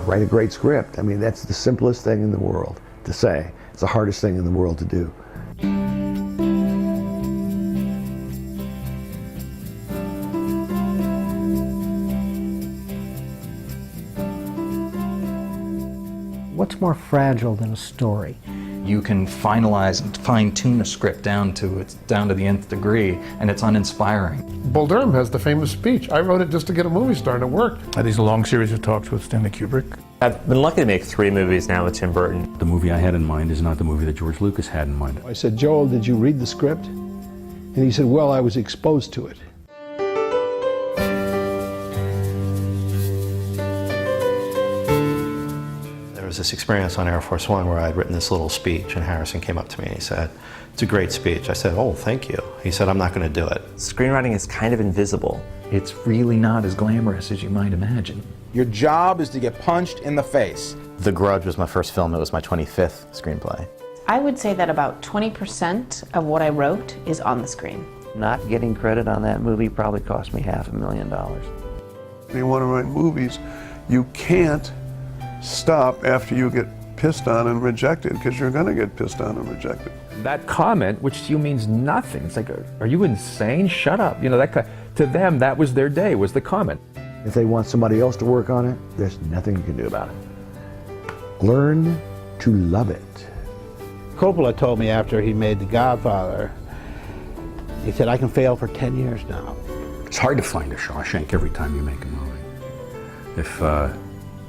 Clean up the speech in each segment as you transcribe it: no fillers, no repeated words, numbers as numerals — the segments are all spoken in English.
write a great script. I mean, that's the simplest thing in the world to say. It's the hardest thing in the world to do. What's more fragile than a story? You can finalize and fine-tune a script down to the nth degree, and it's uninspiring. Bull Durham has the famous speech. I wrote it just to get a movie star, and it worked. I had these long series of talks with Stanley Kubrick. I've been lucky to make 3 movies now with Tim Burton. The movie I had in mind is not the movie that George Lucas had in mind. I said, Joel, did you read the script? And he said, well, I was exposed to it. There was this experience on Air Force One where I'd written this little speech, and Harrison came up to me and he said, "It's a great speech." I said, "Oh, thank you." He said, "I'm not going to do it." Screenwriting is kind of invisible. It's really not as glamorous as you might imagine. Your job is to get punched in the face. The Grudge was my first film. It was my 25th screenplay. I would say that about 20% of what I wrote is on the screen. Not getting credit on that movie probably cost me $500,000. If you want to write movies, you can't stop after you get pissed on and rejected, because you're going to get pissed on and rejected. That comment, which to you means nothing. It's like, are you insane? Shut up. You know, to them, that was their day, was the comment. If they want somebody else to work on it, there's nothing you can do about it. Learn to love it. Coppola told me after he made The Godfather, he said, I can fail for 10 years now. It's hard to find a Shawshank every time you make a movie.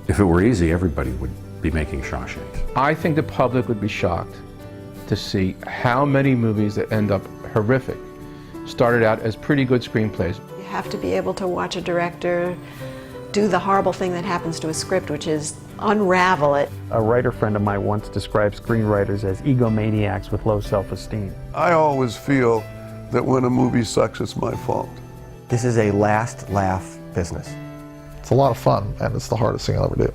If it were easy, everybody would be making Shawshanks. I think the public would be shocked to see how many movies that end up horrific started out as pretty good screenplays. You have to be able to watch a director do the horrible thing that happens to a script, which is unravel it. A writer friend of mine once described screenwriters as egomaniacs with low self-esteem. I always feel that when a movie sucks, it's my fault. This is a last laugh business. It's a lot of fun, and it's the hardest thing I'll ever do.